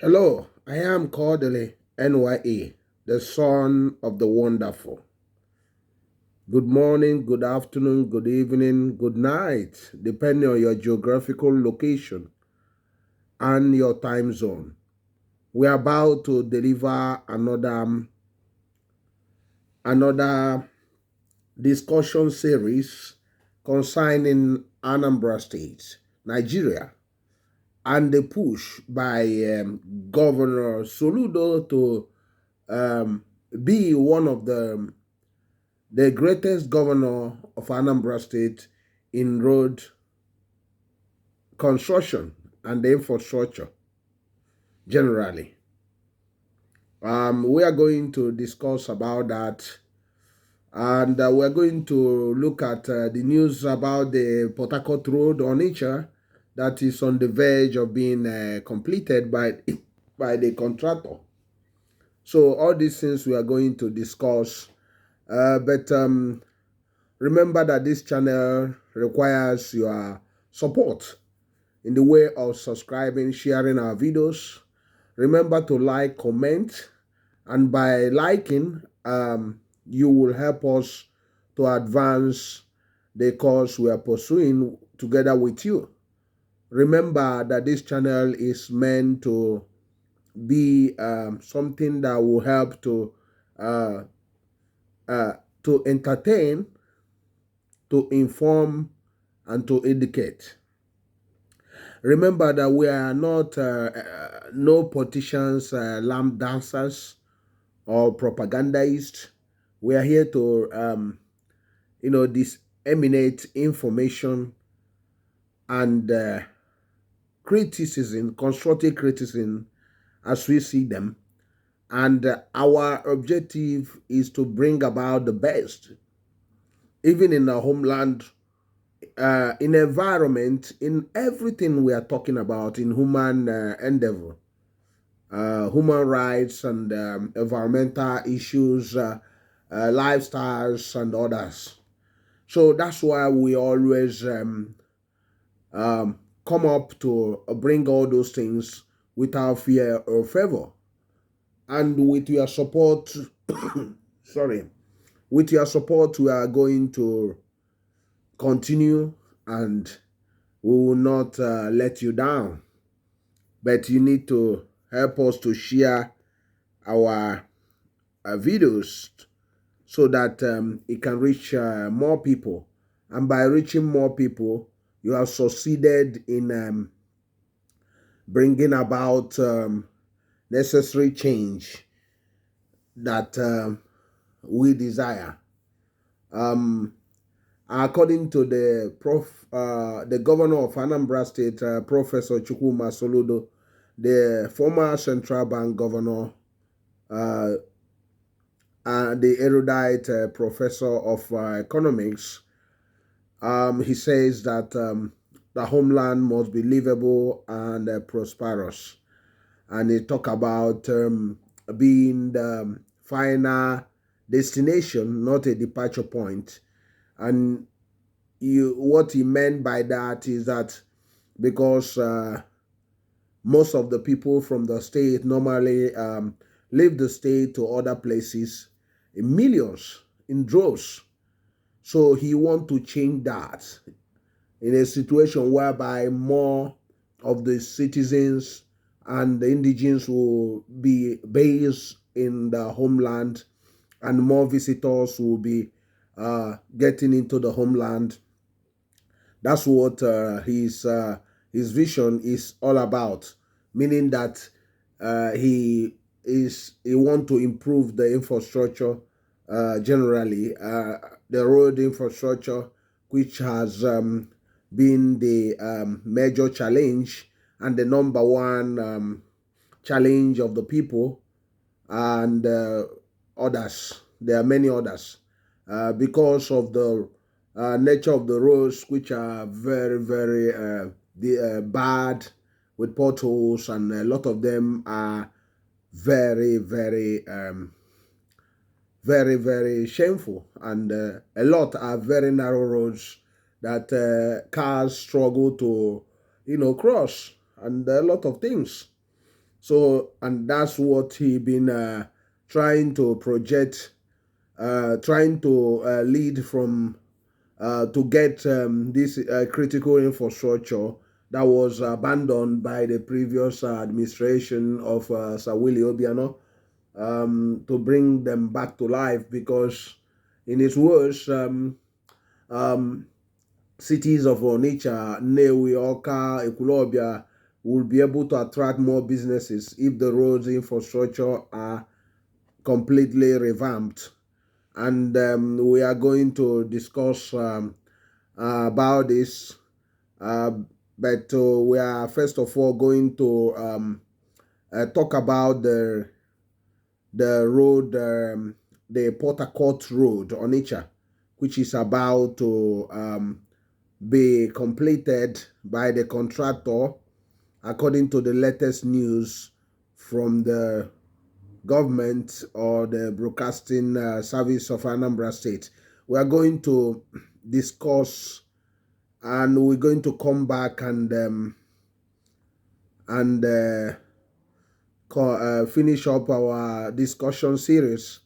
Hello, I am Kodili-nye, the son of the wonderful. Good morning, good afternoon, good evening, good night, depending on your geographical location and your time zone. We are about to deliver another discussion series concerning Anambra State, Nigeria, and the push by Governor Soludo to be one of the greatest governor of Anambra State in road construction and infrastructure generally. We are going to discuss about that, and we're going to look at the news about the Port-Harcourt Road, Onitsha, that is on the verge of being completed by the contractor. So all these things we are going to discuss, but remember that this channel requires your support in the way of subscribing, sharing our videos. Remember to like, comment, and by liking, you will help us to advance the cause we are pursuing together with you. Remember that this channel is meant to be something that will help uh, to entertain, to inform, and to educate. Remember that we are not no politicians, lamb dancers, or propagandists. We are here to disseminate information and criticism, constructive criticism, as we see them. And our objective is to bring about the best, even in our homeland, in environment, in everything we are talking about, in human endeavor, human rights and environmental issues, lifestyles and others. So that's why we always come up to bring all those things without fear or favor. And with your support, sorry, with your support, we are going to continue, and we will not let you down. But you need to help us to share our videos so that it can reach more people. And by reaching more people, you have succeeded in bringing about necessary change that we desire. According to the governor of Anambra State, Professor Chukwuma Soludo, the former central bank governor, the erudite professor of economics, he says that the homeland must be livable and prosperous. And he talk about being the final destination, not a departure point. And what he meant by that is that because most of the people from the state normally leave the state to other places in millions, in droves. So he want to change that in a situation whereby more of the citizens and the indigenes will be based in the homeland, and more visitors will be getting into the homeland. That's what his vision is all about, meaning that he want to improve the infrastructure generally, the road infrastructure, which has been the major challenge and the number one challenge of the people, and others. There are many others because of the nature of the roads, which are very, very bad, with potholes, and a lot of them are very, very shameful, and a lot are very narrow roads that cars struggle to cross, and a lot of things. So, and that's what he been trying to project, trying to lead from to get this critical infrastructure that was abandoned by the previous administration of Sir Willie Obiano, to bring them back to life, because in his words, um, cities of Onitsha, Nnewi, Awka, Ekulobia will be able to attract more businesses if the roads infrastructure are completely revamped. And we are going to discuss about this, uh, but we are first of all going to talk about the road, the Port-Harcourt road, Onitsha, which is about to be completed by the contractor, according to the latest news from the government or the broadcasting service of Anambra State. We are going to discuss, and we're going to come back and finish up our discussion series.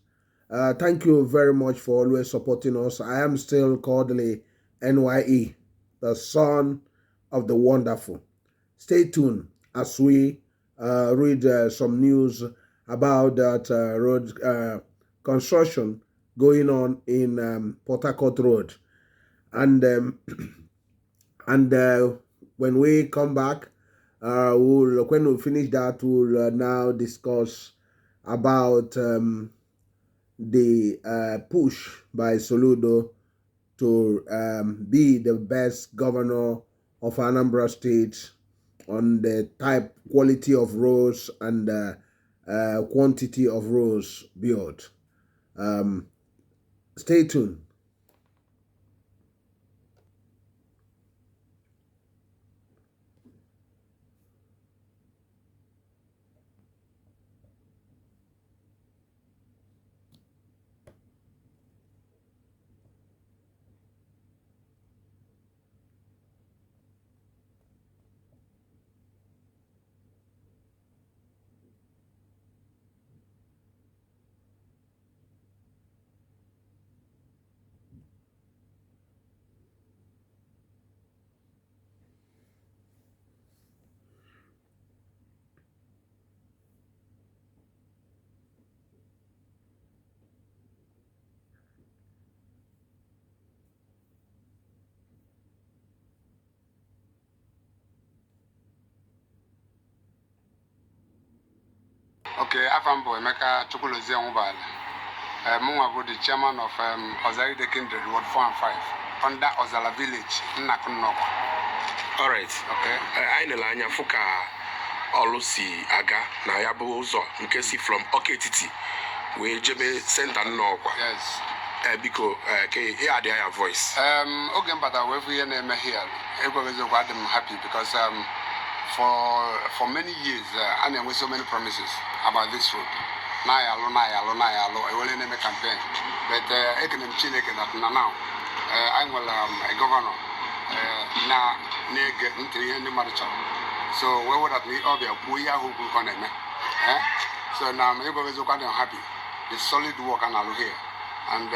Thank you very much for always supporting us. I am still Kodili-nye, the son of the wonderful. Stay tuned as we read some news about that road construction going on in Port-Harcourt Road. And when we come back, when we finish that, we'll now discuss about the push by Soludo to be the best governor of Anambra State on the type, quality of roads and quantity of roads built. Stay tuned. Okay, Afambo Emeka Chukwulozie Nwubala. I'm the chairman of Ozari de Kindred, Ward 4 and 5, under Ozala Village, Nnakunoko. All right. Okay. I know Lanya Fuka Olusi Aga na Yabo Uzo Nkesi from Oketiti. We Jebe Center Noko. Yes. Because here they have voice. Okay, but I will be here. I'm happy because for many years I know so many promises about this road. I will name a campaign, but I can Chile now. I'm a governor now near into Maricha. So where would that be? We are who can so now I'm happy. The solid work and all here. And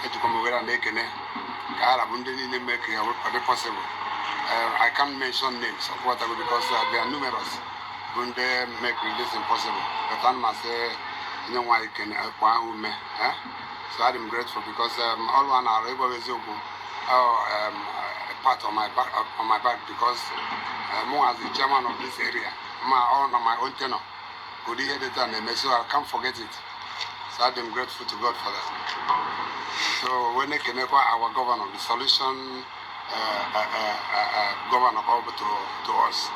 it come over and make it. Possible. I can't mention names of whatever because they are numerous. When they make this impossible, but I must say, you know why I can so I'm grateful because all one are able to part of my back because more as the chairman of this area, on my own tenor, could hear the time, so I can't forget it. So I'm grateful to God for that. So when they came our governor, the solution governor over to us.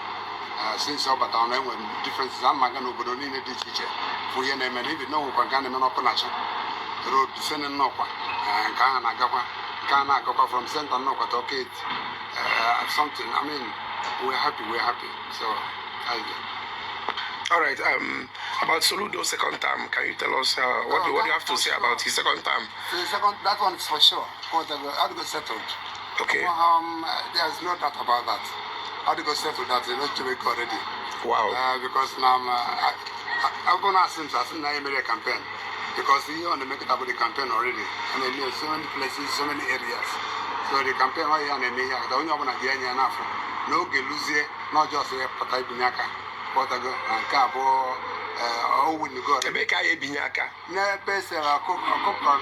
Since over town when differences I'm not going to need a teacher. For your name and even know who can name an operation. The road descending Nokwa and Kana Goka from Center Nokwa to okay. Something. I mean, we're happy. So thank you. All right. About Soludo second term, can you tell us what do you have to say about his second term? That one is for sure. I'll go settled. Okay. There's no doubt about that. How to go settle that? They don't make already. Wow. Because now I'm going to ask him to make a campaign. Because he only make it about the campaign already. And then there's so many places, so many areas. So the campaign, why you and me, the only one I get enough. No Geluzie, not just a Patai Binyaka, Portago, and Cabo, oh, when you go. Rebecca Binyaka. Never pay a cook on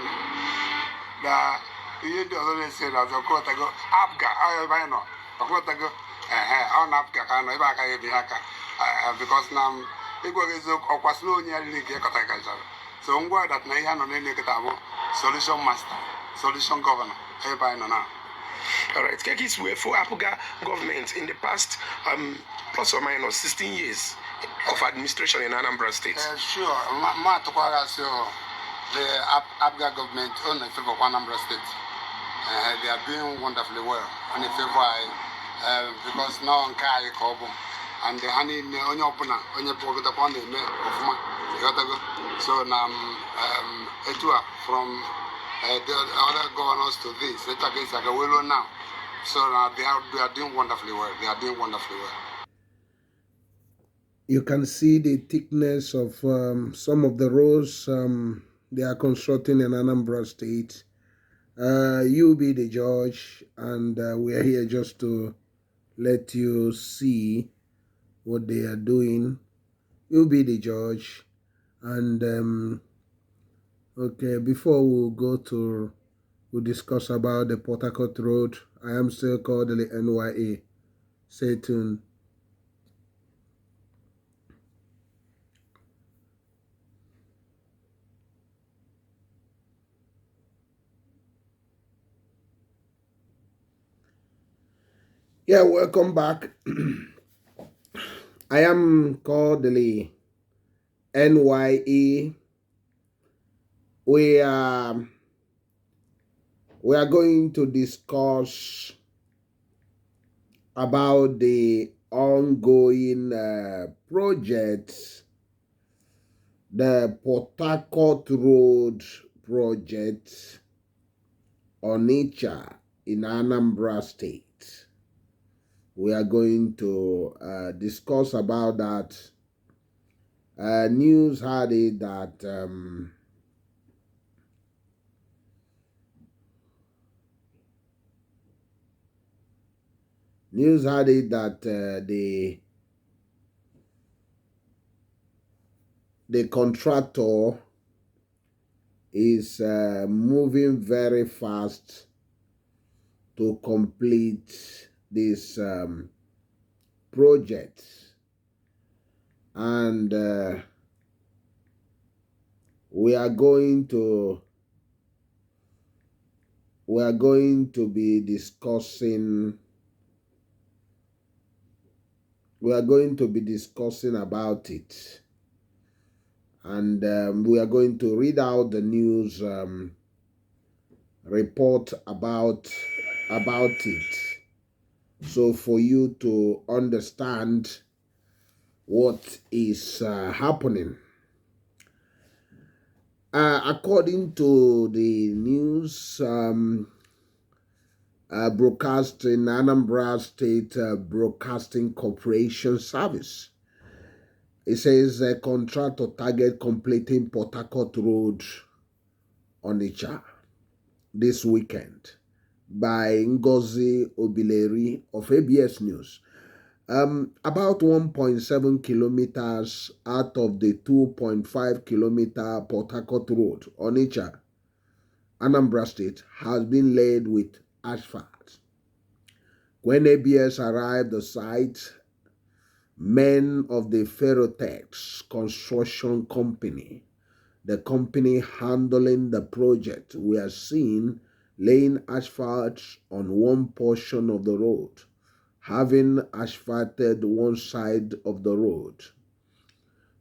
the you always say that the quote go, Abga, I know, a quote go, on Abga, and Rebecca Binyaka, because now it was no nearly get a so I'm glad that I have a solution master, solution governor. Everybody know now. All right, Kekis were for Apuga government in the past plus or minus 16 years of administration in Anambra State. Sure, the Apuga government on the favor of Anambra State. They are doing wonderfully well on the favor because now I'm Kai Kobo and the honey on your opponent, on your pocket upon the so now from the other governors to this, it's like a willow now. So now they are doing wonderfully well. They are doing wonderfully well. You can see the thickness of some of the roads they are constructing in Anambra State. You be the judge, and we are here just to let you see what they are doing. You be the judge. And okay, before we'll discuss about the Port-Harcourt Road. I am still Kodili-nye. Stay tuned. Yeah, welcome back. I am Kodili-nye. We are going to discuss about the ongoing project, the Port-Harcourt Road project, Onitsha in Anambra State. We are going to discuss about that. News had it that the contractor is moving very fast to complete this project, and we are going to be discussing about it, and we are going to read out the news report about it, so for you to understand what is happening. According to the news broadcast in Anambra State Broadcasting Corporation Service, it says a contractor target completing Port-Harcourt Road, Onitsha, this weekend by Ngozi Obileri of ABS News. About 1.7 kilometers out of the 2.5 kilometer Port-Harcourt Road, Onitsha, Anambra State, has been laid with asphalt. When ABS arrived at the site, men of the Ferrotex Construction Company, the company handling the project, were seen laying asphalt on one portion of the road, having asphalted one side of the road.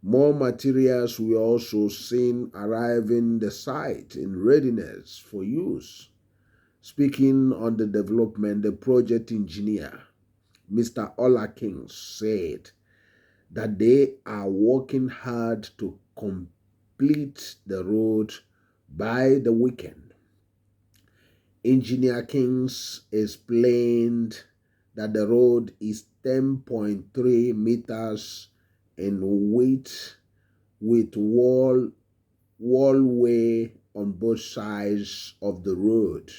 More materials were also seen arriving the site in readiness for use. Speaking on the development, the project engineer, Mr. Ola King, said that they are working hard to complete the road by the weekend. Engineer Kings explained that the road is 10.3 meters in width with wallway on both sides of the road,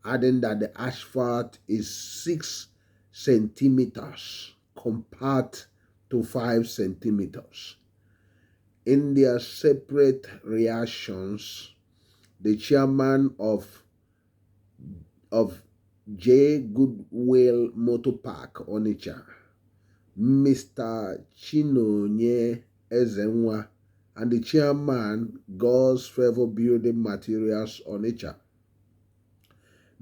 adding that the asphalt is 6 centimeters compared to 5 centimeters. In their separate reactions, the chairman of J. Goodwill Motor Park, Onitsha, Mr. Kodili-nye and the chairman, God's Favor Building Materials, Onitsha,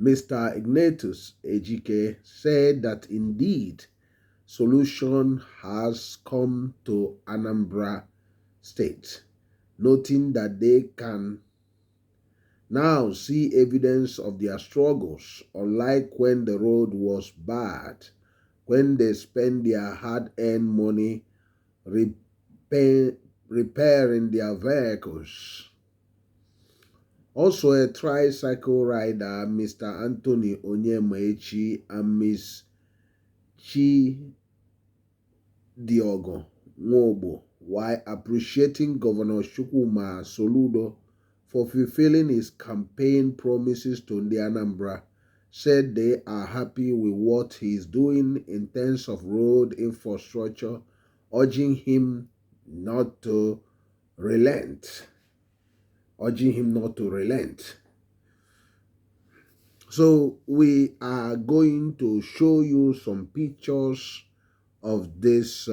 Mr. Ignatius Ejike, said that indeed solution has come to Anambra State, noting that they can now see evidence of their struggles, unlike when the road was bad, when they spent their hard-earned money repairing their vehicles. Also, a tricycle rider, Mr. Anthony Onyemaechi and Miss Chidiogo Nwobo, while appreciating Governor Chukwuma Soludo for fulfilling his campaign promises to the Anambra, said they are happy with what he is doing in terms of road infrastructure, urging him not to relent. So we are going to show you some pictures of this,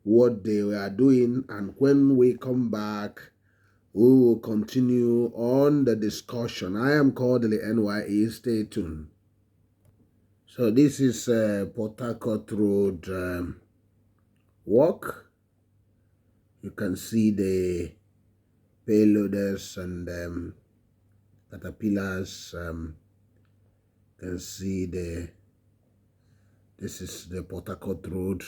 what they are doing, and when we come back, we will continue on the discussion. I am Kodili-nye. Stay tuned. So this is Port-Harcourt Road walk. You can see the payloaders and caterpillars. You can see this is the Port-Harcourt Road.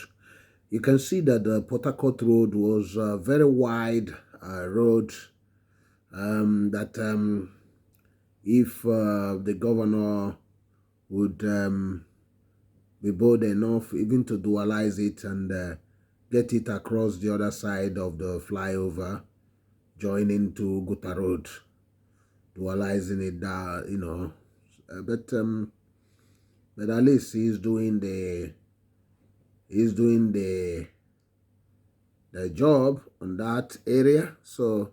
You can see that the Port-Harcourt Road was a very wide road that if the governor would be bold enough even to dualize it and get it across the other side of the flyover, joining to Guta Road, dualizing it down, you know, but at least he's doing the job on that area, so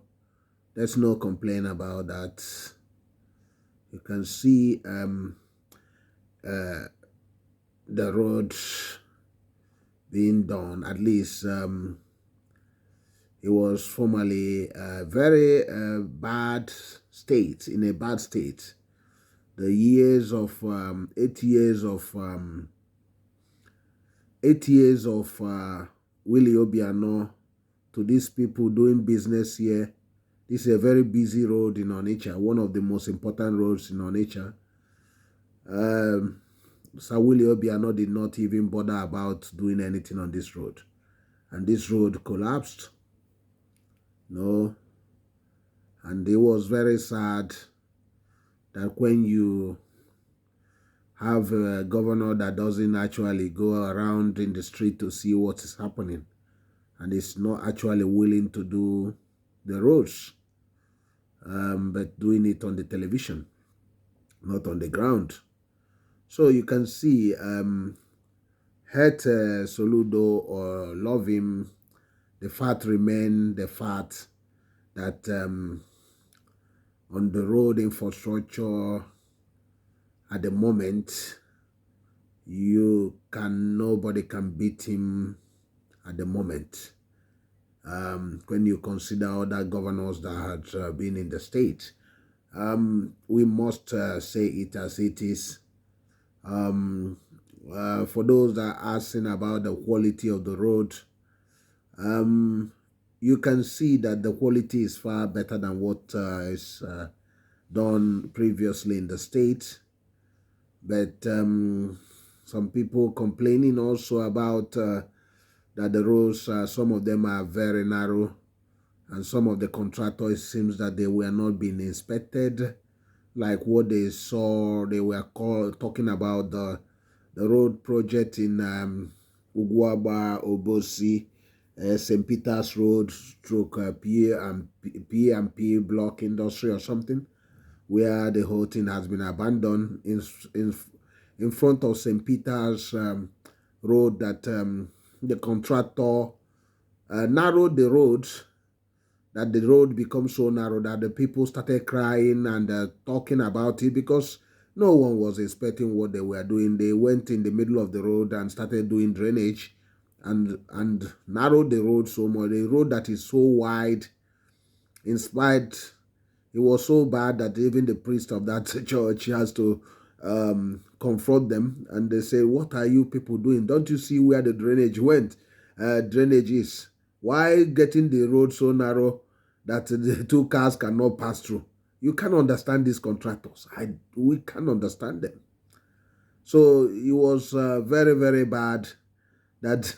there's no complaint about that. You can see the road being done. At least it was formerly a very bad state, in a bad state. The years of 8 years of Willie Obiano to these people doing business here. This is a very busy road in Onitsha, one of the most important roads in Onitsha. Sir Willie Obiano did not even bother about doing anything on this road. And this road collapsed. No. And it was very sad that when you have a governor that doesn't actually go around in the street to see what is happening, and is not actually willing to do the roads, but doing it on the television, not on the ground. So you can see, hate Soludo or love him, the fact remain the fact that on the road infrastructure at the moment, nobody can beat him at the moment. When you consider other governors that had been in the state, we must say it as it is. For those that are asking about the quality of the road, you can see that the quality is far better than what is done previously in the state. But some people complaining also about that the roads, some of them are very narrow, and some of the contractors, it seems that they were not being inspected. Like what they saw, they were talking about the the road project in Ugwaba, Obosi, St. Peter's Road, stroke P&P Block Industry or something, where the whole thing has been abandoned in front of St. Peter's Road, that the contractor narrowed the road, that the road becomes so narrow that the people started crying and talking about it, because no one was expecting what they were doing. They went in the middle of the road and started doing drainage and narrowed the road so much. The road that is so wide, in spite, it was so bad that even the priest of that church has to confront them, and they say, what are you people doing? Don't you see where the drainage went? Drainage is. Why getting the road so narrow that the two cars cannot pass through? You can't understand these contractors. We can't understand them. So it was very, very bad that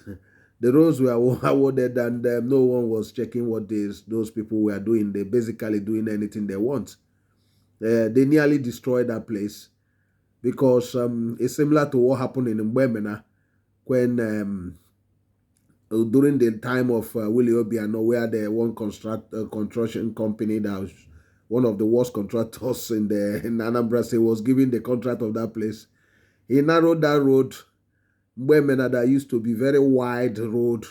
the roads were awarded and no one was checking what those people were doing. They basically doing anything they want. They nearly destroyed that place, because it's similar to what happened in Mbemena when during the time of Willie Obiano, where the one construction company that was one of the worst contractors in Anambra State was given the contract of that place. He narrowed that road, Mbemena, that used to be very wide road,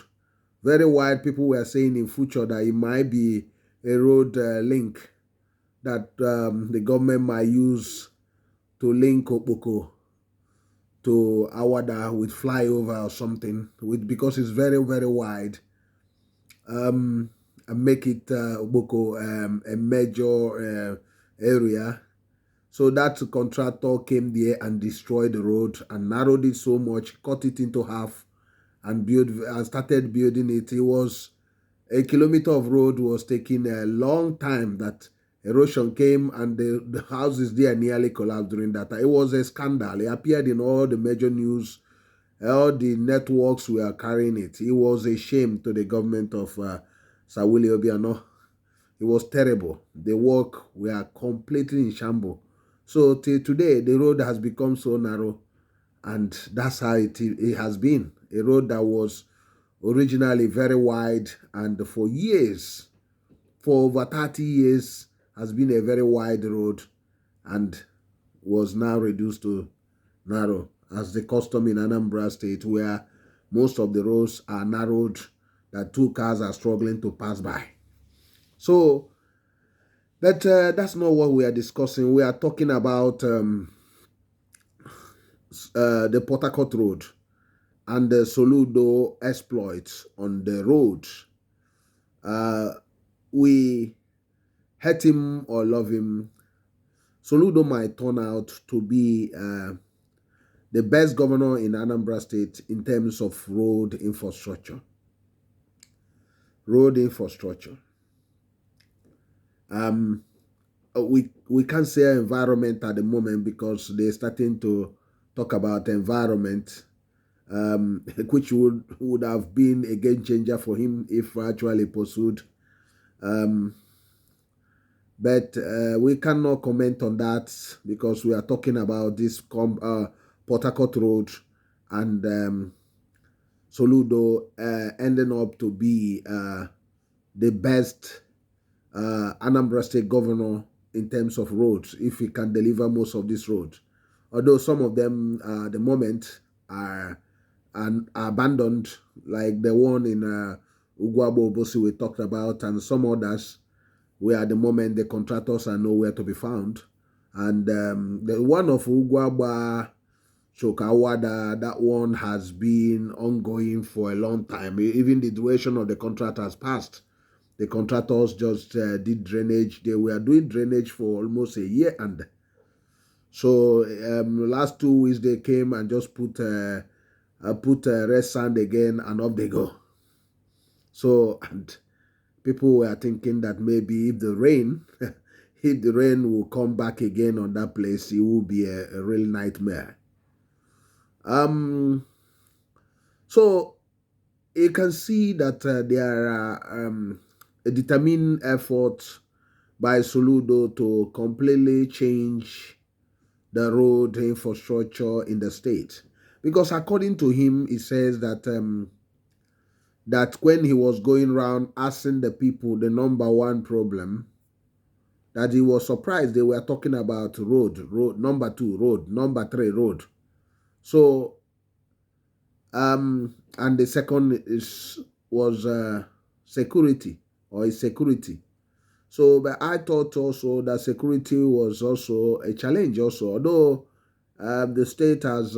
very wide. People were saying in future that it might be a road link that the government might use to link Okpoko to Awada with flyover or something, because it's very, very wide, and make it Okpoko a major area. So that contractor came there and destroyed the road and narrowed it so much, cut it into half, and started building it. It was a kilometer of road was taking a long time. That erosion came and the houses there nearly collapsed during that time. It was a scandal. It appeared in all the major news. All the networks were carrying it. It was a shame to the government of Sir Willie Obiano. It was terrible. The work were completely in shambles. So till today, the road has become so narrow, and that's how it has been. A road that was originally very wide, and for years, for over 30 years, has been a very wide road, and was now reduced to narrow, as the custom in Anambra State, where most of the roads are narrowed, that two cars are struggling to pass by. So that's not what we are discussing. We are talking about the Port-Harcourt Road and the Soludo exploits on the road. We hate him or love him, Soludo might turn out to be the best governor in Anambra State in terms of road infrastructure. Road infrastructure. We can't say environment at the moment, because they're starting to talk about environment, which would have been a game changer for him if actually pursued. But we cannot comment on that, because we are talking about this Port-Harcourt Road and Soludo ending up to be the best Anambra State governor in terms of roads, if he can deliver most of these roads. Although some of them at the moment are abandoned, like the one in Ugwabo Obosi we talked about, and some others where at the moment the contractors are nowhere to be found. And the one of Ugwaba Chokawada, that one has been ongoing for a long time. Even the duration of the contract has passed. The contractors just did drainage. They were doing drainage for almost a year, and so last 2 weeks they came and just put red sand again, and off they go. So, and people were thinking that maybe if the rain will come back again on that place, it will be a real nightmare. So you can see that there are a determined effort by Soludo to completely change the road infrastructure in the state. Because according to him, he says that that when he was going around asking the people the number one problem, that he was surprised they were talking about road, number two, road, number three, road. So, and the second was security, or is security. So, but I thought also that security was also a challenge also, although the state has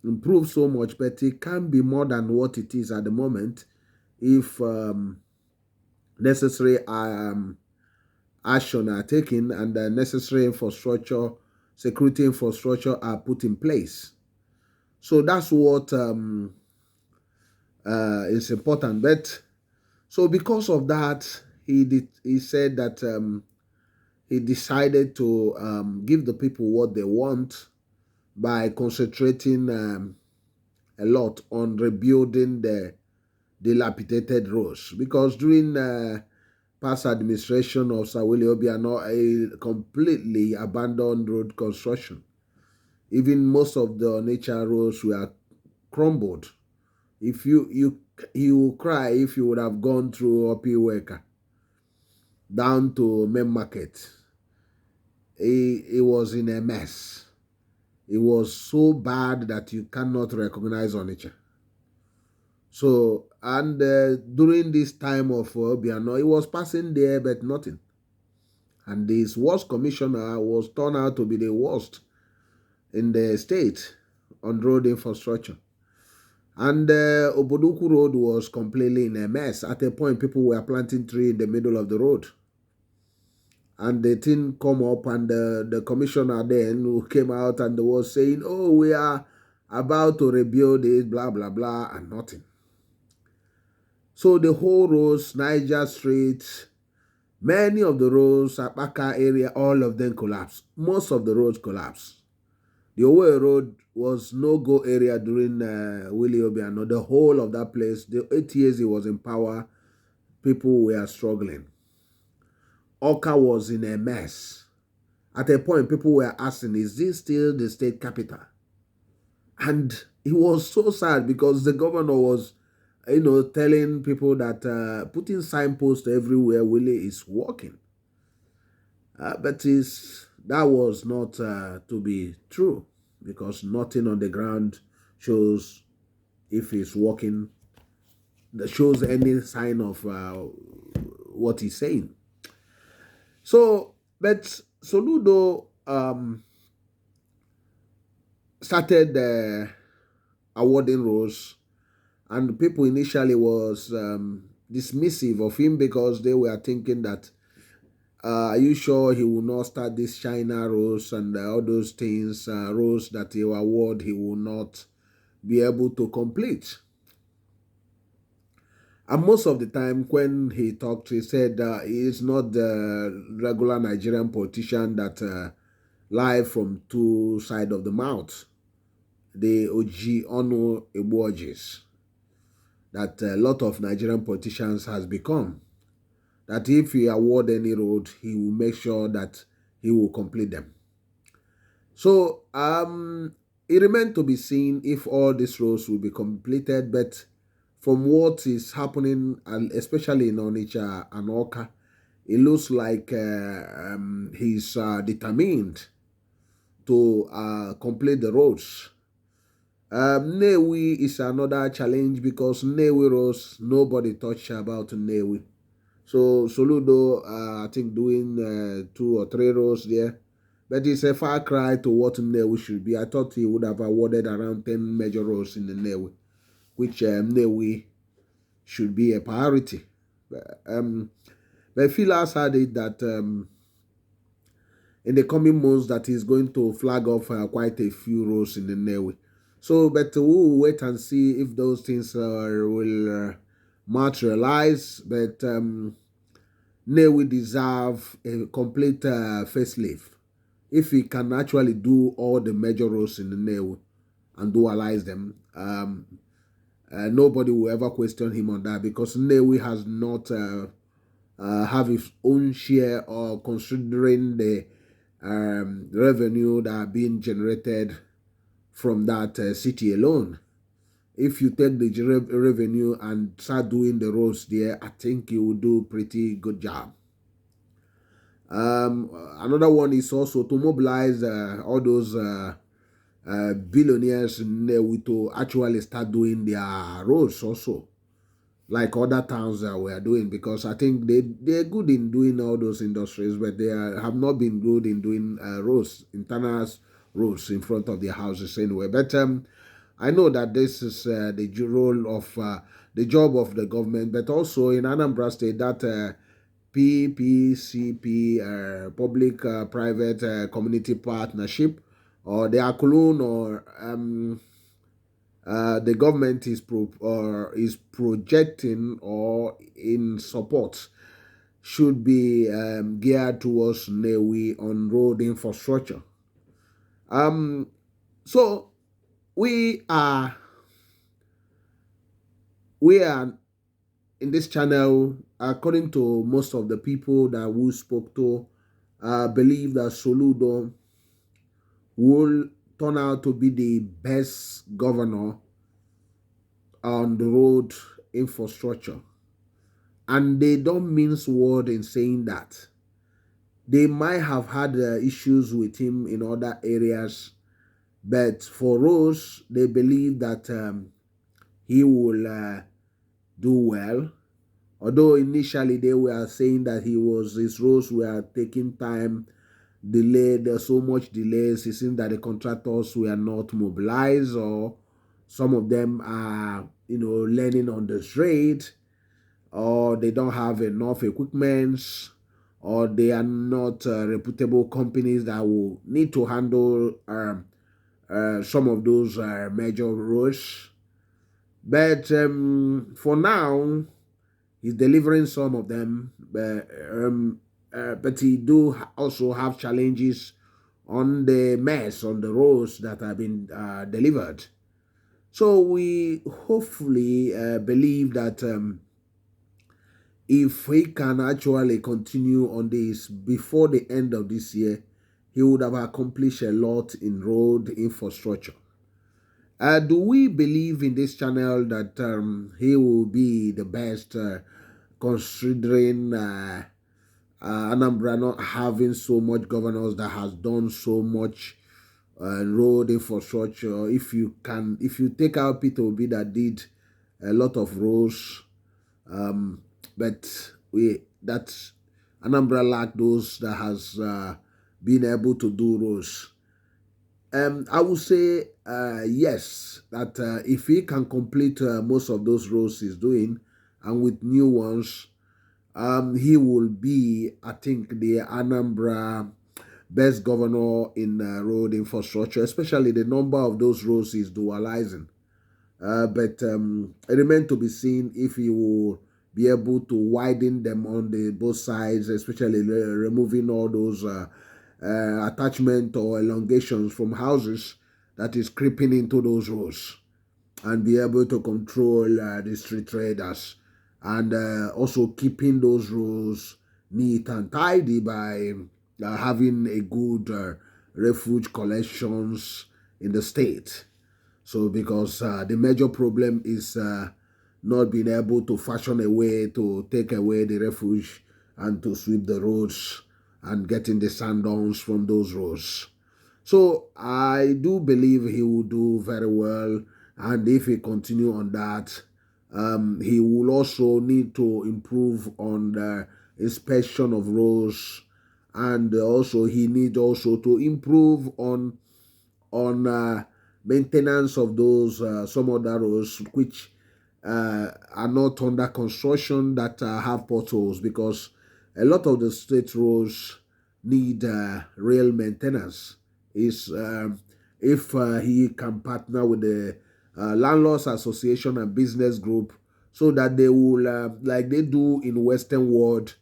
improved so much, but it can be more than what it is at the moment if necessary action are taken and the necessary infrastructure, security infrastructure are put in place. So that's what is important. But so because of that, he said that he decided to give the people what they want by concentrating a lot on rebuilding the dilapidated roads, because during past administration of Sir Willie Obiano, a completely abandoned road construction. Even most of the Onitsha roads were crumbled. If you will cry if you would have gone through Opiweka down to Main Market. It was in a mess. It was so bad that you cannot recognize Onitsha. So, and during this time of Obiano, he was passing there, but nothing. And this worst commissioner was turned out to be the worst in the state on road infrastructure. And Oboduku Road was completely in a mess. At a point, people were planting trees in the middle of the road. And the thing come up, and the commissioner then who came out and was saying, oh, we are about to rebuild it, blah, blah, blah, and nothing. So the whole roads, Niger Street, many of the roads, Apaka area, all of them collapsed. Most of the roads collapsed. The Owe Road was no-go area during Willie Obiano. The whole of that place, the 8 years he was in power, people were struggling. Oka was in a mess. At a point, people were asking, is this still the state capital? And it was so sad because the governor was, telling people that putting signposts everywhere Willie is working. But that was not to be true, because nothing on the ground shows if he's working, that shows any sign of what he's saying. So, but Soludo started awarding roles, and people initially was dismissive of him because they were thinking that, are you sure he will not start this China roles and all those things, roles that he will award, he will not be able to complete? And most of the time when he talked, he said he is not the regular Nigerian politician that lie from two sides of the mouth. The Oji Ono Ebuojis that a lot of Nigerian politicians has become. That if he award any road, he will make sure that he will complete them. So it remains to be seen if all these roads will be completed, but from what is happening, especially in Onitsha and Oka, it looks like he's determined to complete the roads. Nnewi is another challenge because Nnewi roads, nobody touched about Nnewi. So Soludo, I think, doing 2 or 3 rows there. But it's a far cry to what Nnewi should be. I thought he would have awarded around 10 major rows in the Nnewi, which Nnewi should be a priority. But Philas had it that in the coming months that he's going to flag off quite a few rows in the Nnewi. So, but we'll wait and see if those things will materialize. But Nnewi deserve a complete facelift. If he can actually do all the major roles in the Nnewi and dualize them, nobody will ever question him on that, because Nnewi has not have his own share, or considering the revenue that are being generated from that city alone. If you take the revenue and start doing the roads there, I think you will do pretty good job. Another one is also to mobilize all those billionaires to actually start doing their roads also, like other towns that we are doing, because I think they're good in doing all those industries, but they have not been good in doing roads, internal roads in front of their houses anyway. But I know that this is the role of the job of the government, but also in Anambra State that PPCP, public-private community partnership, or the Akulun, or the government is projecting or in support, should be geared towards Newi on road infrastructure. So we are in this channel, according to most of the people that we spoke to, believe that Soludo will turn out to be the best governor on the road infrastructure. And they don't mince word in saying that. They might have had issues with him in other areas, but for roads, they believe that he will do well. Although initially they were saying that his roads were taking time, delayed, there's so much delays. It seems that the contractors were not mobilized, or some of them are, learning on the trade, or they don't have enough equipment, or they are not reputable companies that will need to handle some of those major roads. But for now, he's delivering some of them, but he do also have challenges on the mess on the roads that have been delivered. So we hopefully believe that if he can actually continue on this before the end of this year, he would have accomplished a lot in road infrastructure. Do we believe in this channel that he will be the best, considering Anambra not having so much governors that has done so much road infrastructure? If you take out Peter Obi that did a lot of roads, but Anambra lack those that has been able to do roads. I would say yes, that if he can complete most of those roads he's doing, and with new ones, he will be, I think, the Anambra best governor in road infrastructure, especially the number of those roads he's dualizing. But it remains to be seen if he will be able to widen them on both sides, especially removing all those attachment or elongations from houses that is creeping into those roads, and be able to control the street traders, and also keeping those roads neat and tidy by having a good refuge collections in the state. So because the major problem is not being able to fashion a way to take away the refuge and to sweep the roads and getting the sand downs from those roads. So I do believe he will do very well, and if he continue on that, he will also need to improve on the inspection of roads, and also he needs also to improve on maintenance of those some other roads which are not under construction that have potholes, because a lot of the state roads need real maintenance. If he can partner with the landlords association and business group, so that they will like they do in Western world,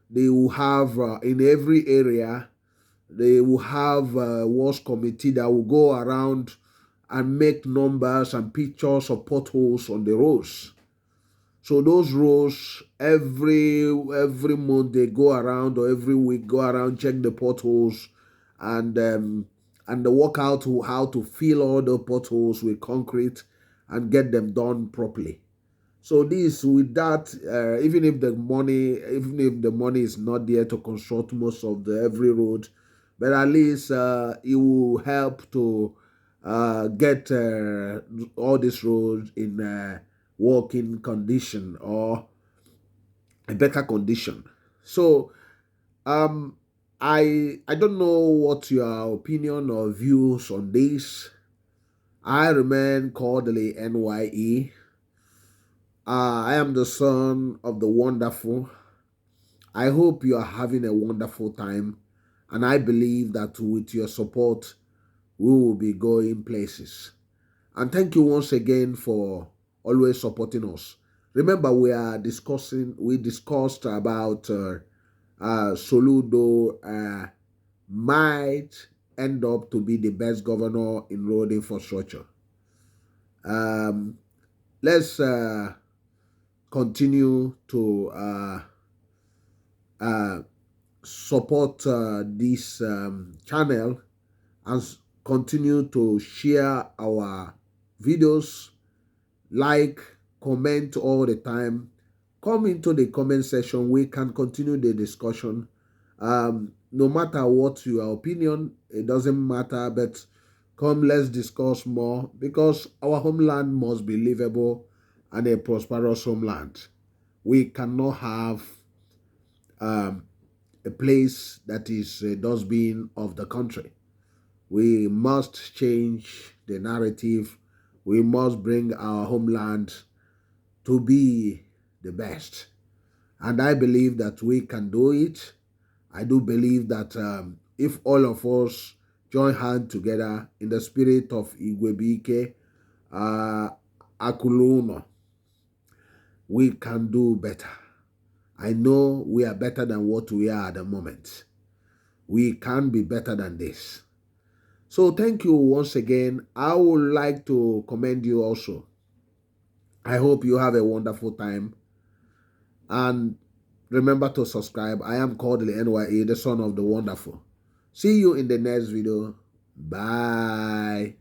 they will have in every area, they will have a works committee that will go around and make numbers and pictures of potholes on the roads. So those roads, every month they go around, or every week go around, check the potholes, and and work out how to fill all the potholes with concrete and get them done properly. So this, with that, even if the money is not there to construct most of the every road, but at least it will help to get all these roads in working condition or a better condition. So I don't know what your opinion or views on this. I remain Kodili-nye. I am the son of the wonderful. I hope you are having a wonderful time, and I believe that with your support, we will be going places. And thank you once again for always supporting us. Remember, we discussed about Soludo might end up to be the best governor in road infrastructure. Let's continue to support this channel and continue to share our videos, like, comment all the time. Come into the comment section. We can continue the discussion. No matter what your opinion, it doesn't matter, but come, let's discuss more, because our homeland must be livable and a prosperous homeland. We cannot have a place that is a dustbin of the country. We must change the narrative. We must bring our homeland to be the best. And I believe that we can do it. I do believe that if all of us join hands together in the spirit of Igwebike, Akuluno, we can do better. I know we are better than what we are at the moment. We can be better than this. So thank you once again. I would like to commend you also. I hope you have a wonderful time. And remember to subscribe. I am Kodili-nye, the son of the wonderful. See you in the next video. Bye.